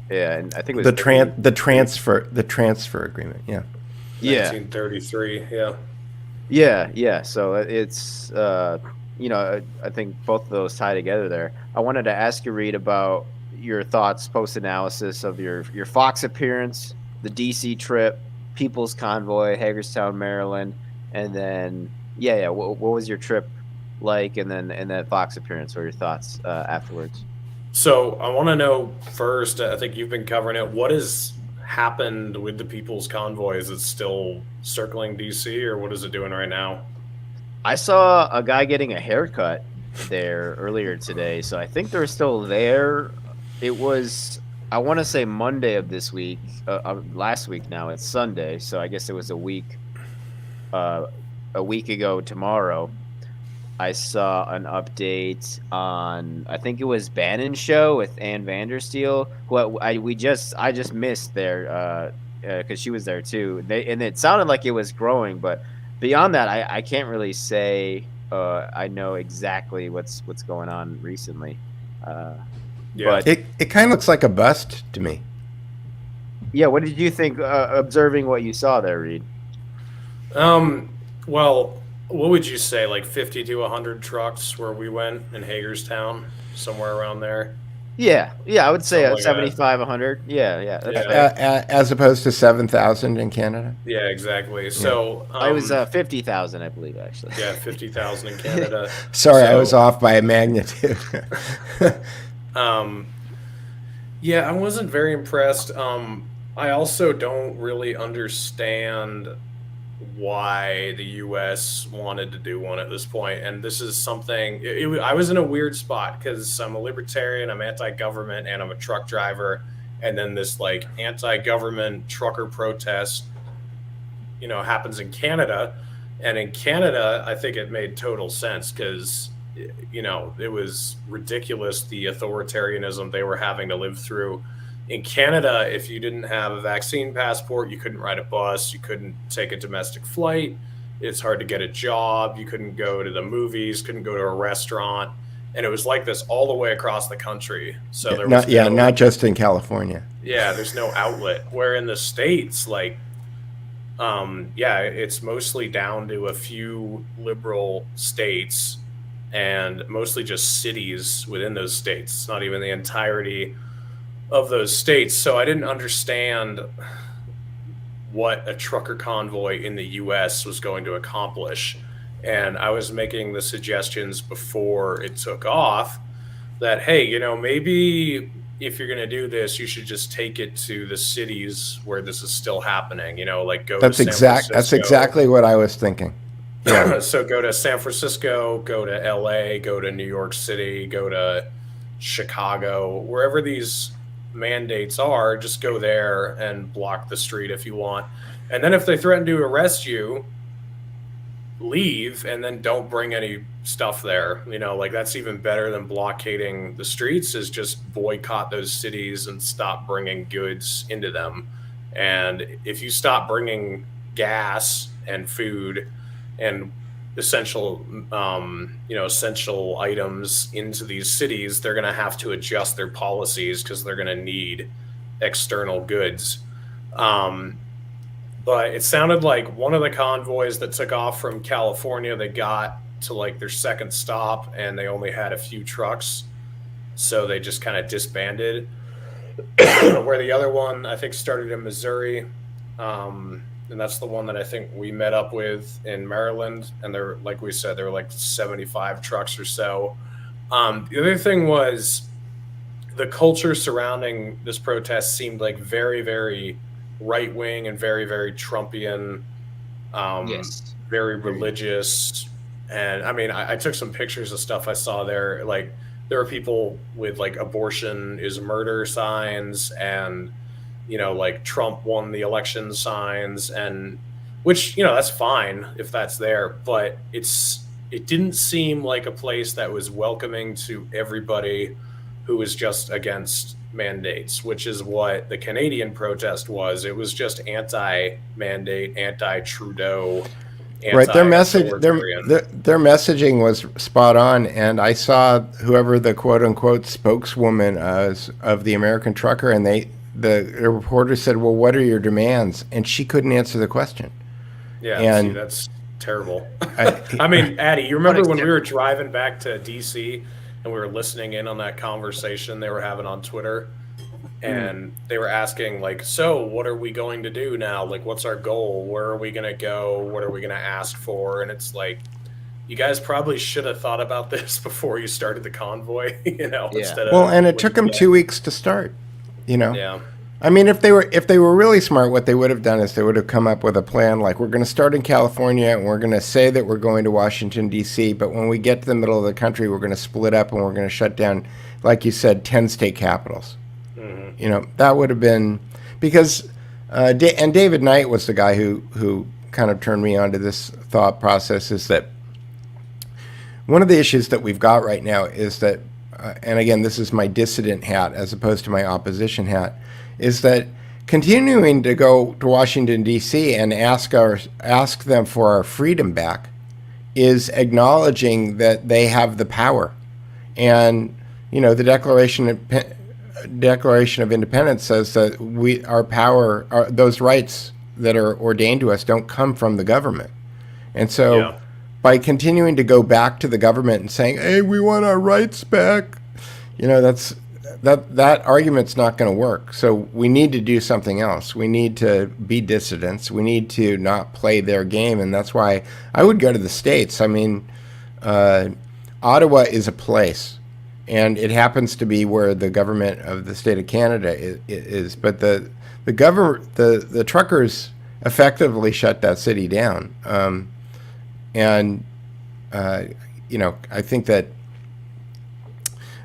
Yeah, and I think it was the transfer agreement. Yeah. 1933. Yeah. Yeah. So it's I think both of those tie together there. I wanted to ask you, Reed, about your thoughts post-analysis of your Fox appearance, the DC trip, People's Convoy, Hagerstown, Maryland, and then what was your trip like, and that Fox appearance? What are your thoughts afterwards? So I want to know first, I think you've been covering it. What has happened with the People's Convoy? Is it still circling DC, or what is it doing right now? I saw a guy getting a haircut there earlier today, so I think they're still there. It was, I want to say Monday of this week, last week now. It's Sunday, so I guess it was a week ago tomorrow. I saw an update on, I think it was Bannon's show with Ann Vandersteel, who I just missed there because she was there too. And it sounded like it was growing, but beyond that, I can't really say I know exactly what's going on recently. But It kind of looks like a bust to me. yeah, what did you think observing what you saw there, Reed? Well, what would you say, like 50 to 100 trucks where we went in Hagerstown, somewhere around there? Yeah, I would say Something like 75, 100. Yeah, that's Yeah. fair. As opposed to 7,000 in Canada. Yeah, exactly. So I was 50,000, I believe, actually. yeah, 50,000 in Canada. Sorry, I So, was off by a magnitude. Yeah, I wasn't very impressed. I also don't really understand why the U.S. wanted to do one at this point. And this is something, I was in a weird spot because I'm a libertarian, I'm anti-government, and I'm a truck driver. And then this like anti-government trucker protest, happens in Canada. And in Canada, I think it made total sense because, it was ridiculous, the authoritarianism they were having to live through. In Canada, if you didn't have a vaccine passport, you couldn't ride a bus, you couldn't take a domestic flight, it's hard to get a job, you couldn't go to the movies, couldn't go to a restaurant. And it was like this all the way across the country. So there was not just in California. Yeah, there's no outlet. Where in the States, like, it's mostly down to a few liberal states and mostly just cities within those states. It's not even the entirety of those states. So I didn't understand what a trucker convoy in the US was going to accomplish. And I was making the suggestions before it took off that, hey, maybe if you're going to do this, you should just take it to the cities where this is still happening, like go to San Francisco. That's exactly what I was thinking. Yeah. So go to San Francisco, go to LA, go to New York City, go to Chicago, wherever these mandates are, just go there and block the street if you want. And then if they threaten to arrest you, leave and then don't bring any stuff there. Like that's even better than blockading the streets, is just boycott those cities and stop bringing goods into them. And if you stop bringing gas and food and essential items into these cities, they're going to have to adjust their policies because they're going to need external goods. But it sounded like one of the convoys that took off from California, they got to like their second stop and they only had a few trucks, so they just kind of disbanded. Where the other one, I think, started in Missouri, and that's the one that I think we met up with in Maryland. And they're, like we said, there were like 75 trucks or so. The other thing was the culture surrounding this protest seemed like very, very right-wing and very, very Trumpian, Yes. very religious. And I mean, I took some pictures of stuff I saw there. Like there were people with like abortion is murder signs and, like Trump won the election signs, and which, that's fine if that's there, but it didn't seem like a place that was welcoming to everybody who was just against mandates, which is what the Canadian protest was. It was just anti-mandate, anti-Trudeau, Right, their messaging was spot on, and I saw whoever the quote unquote spokeswoman of the American trucker, and the reporter said, "Well, what are your demands?" And she couldn't answer the question. Yeah, and see, that's terrible. I mean, Addy, you remember when we were driving back to DC and we were listening in on that conversation they were having on Twitter, and they were asking like, so what are we going to do now? Like, what's our goal? Where are we going to go? What are we going to ask for? And it's like, you guys probably should have thought about this before you started the convoy, Yeah. instead of Well, and it when took you them get- 2 weeks to start. Yeah. I mean, if they were really smart, what they would have done is they would have come up with a plan like, we're going to start in California and we're going to say that we're going to Washington, D.C., but when we get to the middle of the country, we're going to split up and we're going to shut down, like you said, 10 state capitals. Mm-hmm. That would have been because, and David Knight was the guy who kind of turned me onto this thought process, is that one of the issues that we've got right now is that, and again, this is my dissident hat as opposed to my opposition hat, is that continuing to go to Washington, D.C. and ask them for our freedom back is acknowledging that they have the power. And, the Declaration of Independence says that our power, those rights that are ordained to us don't come from the government. And so by continuing to go back to the government and saying, hey, we want our rights back, that argument's not going to work. So we need to do something else. We need to be dissidents. We need to not play their game. And that's why I would go to the States. I mean, Ottawa is a place, and it happens to be where the government of the state of Canada is. But the truckers effectively shut that city down. I think that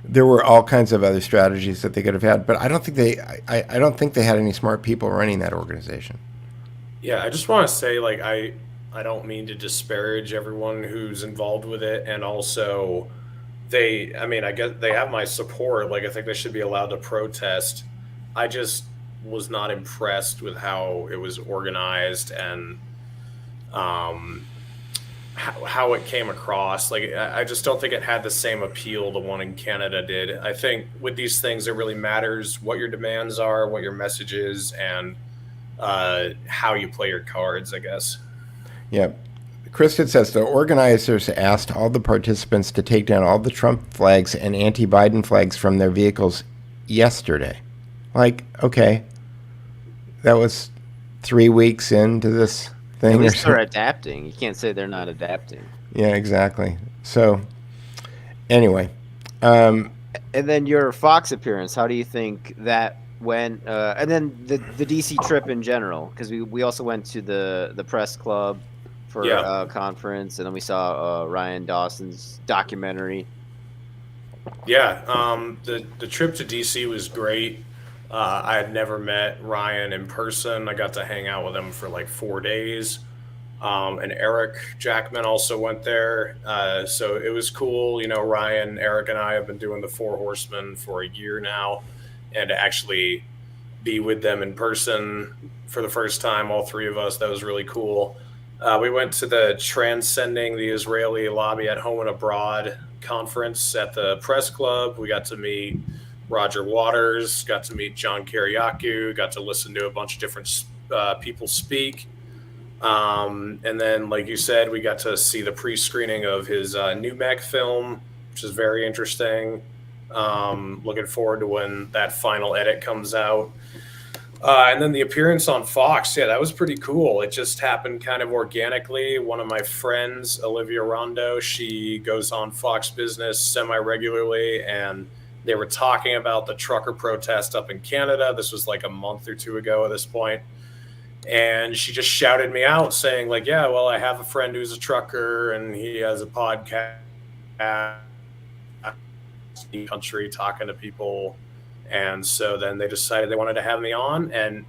there were all kinds of other strategies that they could have had, but I don't think they had any smart people running that organization. Yeah, I just want to say, I don't mean to disparage everyone who's involved with it, and also I guess they have my support. I think they should be allowed to protest. I just was not impressed with how it was organized and how it came across. I just don't think it had the same appeal the one in Canada did. I think with these things, it really matters what your demands are, what your message is, and how you play your cards, I guess. Yeah. Kristen says the organizers asked all the participants to take down all the Trump flags and anti-Biden flags from their vehicles yesterday. Okay, that was 3 weeks into this thing. At least they're adapting. You can't say they're not adapting. Yeah, exactly. So, anyway. And then your Fox appearance, how do you think that went? And then the DC trip in general, because we also went to the press club for a conference, and then we saw Ryan Dawson's documentary. Yeah, the trip to DC was great. I had never met Ryan in person. I got to hang out with him for 4 days. And Eric Jackman also went there. So it was cool. Ryan, Eric, and I have been doing the Four Horsemen for a year now. And to actually be with them in person for the first time, all three of us, that was really cool. We went to the Transcending the Israeli Lobby at Home and Abroad conference at the press club. We got to meet Roger Waters, got to meet John Kiriakou, got to listen to a bunch of different people speak. And then, like you said, we got to see the pre-screening of his New Mech film, which is very interesting. Looking forward to when that final edit comes out. And then the appearance on Fox, that was pretty cool. It just happened kind of organically. One of my friends, Olivia Rondo, she goes on Fox Business semi-regularly, and they were talking about the trucker protest up in Canada. This was a month or two ago at this point. And she just shouted me out saying yeah, well, I have a friend who's a trucker and he has a podcast in the country talking to people. And so then they decided they wanted to have me on. And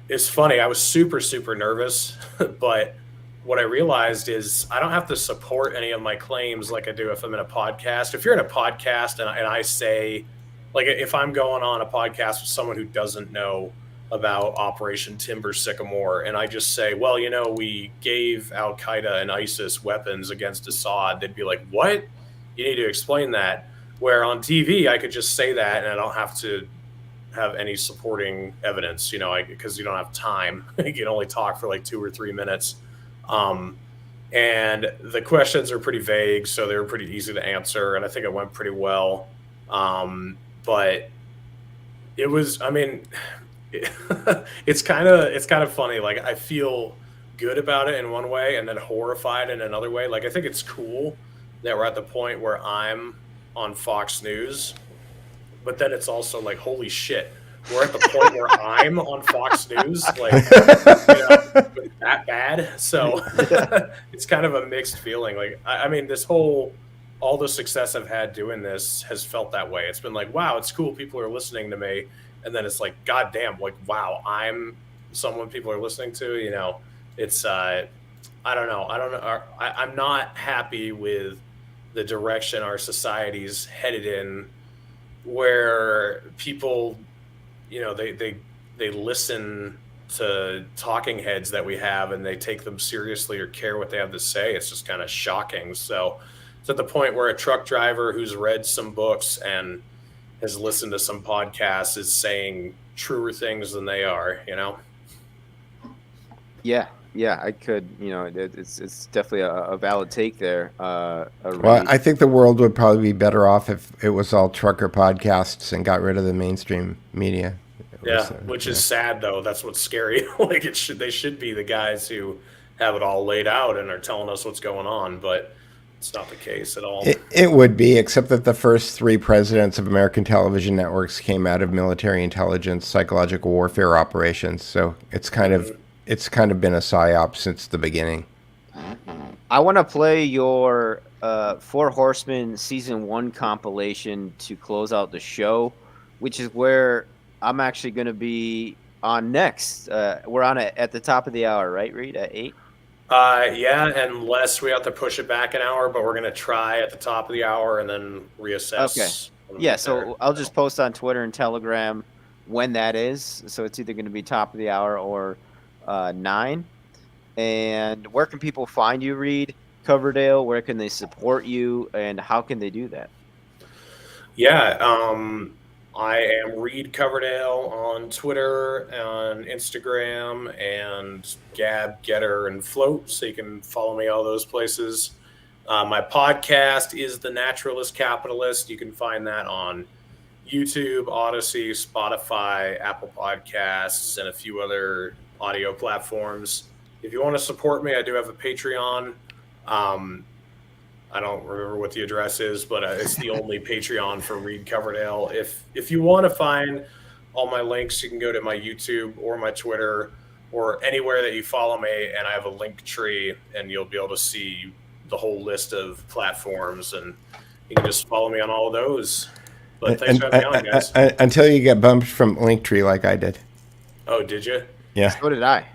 it's funny, I was super, super nervous, but what I realized is I don't have to support any of my claims like I do if I'm in a podcast. If you're in a podcast and I say, if I'm going on a podcast with someone who doesn't know about Operation Timber Sycamore, and I just say, well, we gave Al Qaeda and ISIS weapons against Assad, they'd be like, what? You need to explain that. Where on TV, I could just say that and I don't have to have any supporting evidence, because you don't have time. You can only talk for 2 or 3 minutes. And the questions are pretty vague, so they were pretty easy to answer, and I think it went pretty well. But it was, it's kind of funny. I feel good about it in one way and then horrified in another way. Like, I think it's cool that we're at the point where I'm on Fox News, but then it's also like, holy shit, we're at the point where I'm on Fox News, like, that bad. So it's kind of a mixed feeling. Like, I mean, all the success I've had doing this has felt that way. It's been like, wow, it's cool, people are listening to me. And then it's like, God damn, like, wow, I'm someone people are listening to, it's, I don't know. I'm not happy with the direction our society's headed in, where people, they listen to talking heads that we have and they take them seriously or care what they have to say. It's just kind of shocking. So it's at the point where a truck driver who's read some books and has listened to some podcasts is saying truer things than they are, Yeah, I could. It's definitely a valid take there. Well, I think the world would probably be better off if it was all trucker podcasts and got rid of the mainstream media. Which is sad, though. That's what's scary. Like, they should be the guys who have it all laid out and are telling us what's going on, but it's not the case at all. It would be, except that the first 3 presidents of American television networks came out of military intelligence, psychological warfare operations. So it's kind of been a psyop since the beginning. I want to play your Four Horsemen Season 1 compilation to close out the show, which is where I'm actually going to be on next. We're on it at the top of the hour, right, Reed, at 8? Yeah, unless we have to push it back an hour, but we're going to try at the top of the hour and then reassess. Okay. Yeah, so I'll just post on Twitter and Telegram when that is. So it's either going to be top of the hour or 9. And where can people find you, Reed Coverdale? Where can they support you, and how can they do that? Yeah, I am Reed Coverdale on Twitter, on Instagram, and Gab, Getter, and Float, so you can follow me all those places. My podcast is The Naturalist Capitalist. You can find that on YouTube, Odyssey, Spotify, Apple Podcasts, and a few other audio platforms. If you want to support me, I do have a Patreon. I don't remember what the address is, but it's the only Patreon for Reed Coverdale. If you want to find all my links, you can go to my YouTube or my Twitter or anywhere that you follow me, and I have a link tree, and you'll be able to see the whole list of platforms, and you can just follow me on all of those. But thanks for having me on, guys. Until you get bumped from Linktree like I did. Oh, did you? Yeah. So did I,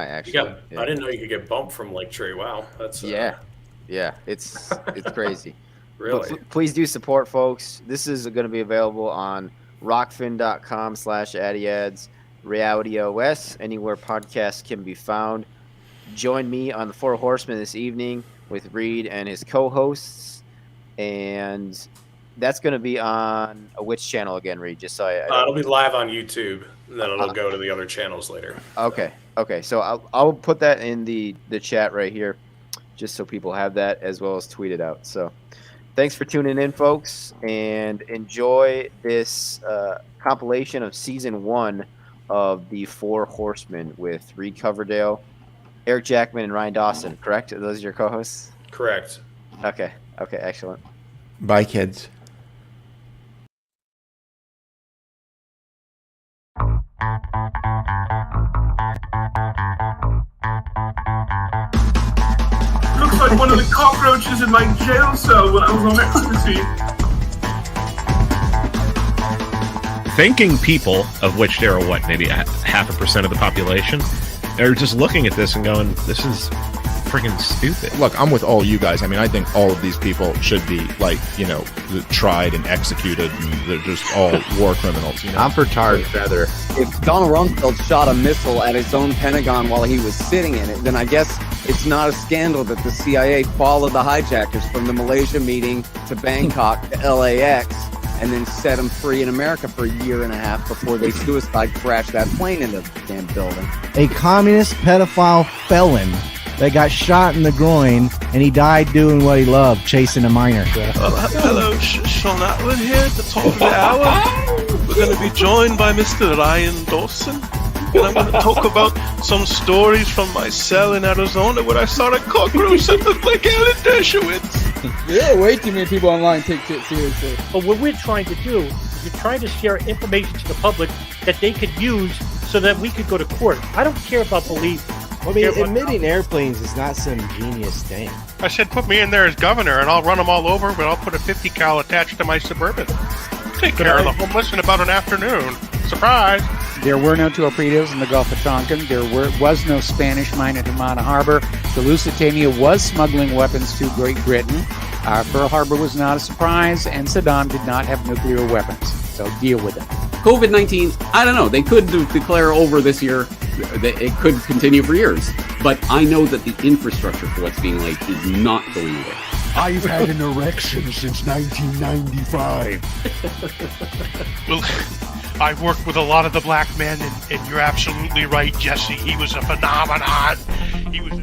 actually. I didn't know you could get bumped from Linktree. Wow. That's Yeah, it's crazy. Really? But please do support, folks. This is going to be available on rockfin.com/Addy Adds, Reality OS, anywhere podcasts can be found. Join me on the Four Horsemen this evening with Reed and his co-hosts, and that's going to be on which channel again, Reed? Just so it'll be live on YouTube, and then it'll go to the other channels later. Okay. So I'll put that in the chat right here, just so people have that, as well as tweet it out. So thanks for tuning in, folks, and enjoy this compilation of Season 1 of the Four Horsemen with Reed Coverdale, Eric Jackman, and Ryan Dawson, correct? Are those your co-hosts? Correct. Okay, excellent. Bye, kids. Looks like one of the cockroaches in my jail cell when I was on ecstasy. Thinking people, of which there are maybe 0.5% of the population, are just looking at this and going, this is freaking stupid. Look, I'm with all you guys. I mean, I think all of these people should be, tried and executed, and they're just all war criminals. I'm for tarred feather. If Donald Rumsfeld shot a missile at his own Pentagon while he was sitting in it, then I guess it's not a scandal that the CIA followed the hijackers from the Malaysia meeting to Bangkok to LAX and then set them free in America for a year and a half before they suicide crashed that plane into the damn building. A communist pedophile felon that got shot in the groin, and he died doing what he loved, chasing a minor. Hello, Sean Atwood here at the top of the hour. We're going to be joined by Mr. Ryan Dawson. And I'm going to talk about some stories from my cell in Arizona where I saw a cockroach that looked like Alan Dershowitz. There are way too many people online take shit seriously. But what we're trying to do is we're trying to share information to the public that they could use so that we could go to court. I don't care about belief. I mean, admitting airplanes is not some genius thing. I said, put me in there as governor, and I'll run them all over, but I'll put a 50 cal attached to my Suburban. Take care of the homeless in about an afternoon. Surprise! There were no torpedoes in the Gulf of Tonkin. There was no Spanish mine at Humana Harbor. The Lusitania was smuggling weapons to Great Britain. Pearl Harbor was not a surprise, and Saddam did not have nuclear weapons. So deal with it. COVID-19, I don't know. They could declare over this year. It could continue for years. But I know that the infrastructure for what's being laid is not going away. I've had an erection since 1995. Well, I've worked with a lot of the black men, and you're absolutely right, Jesse. He was a phenomenon. He was.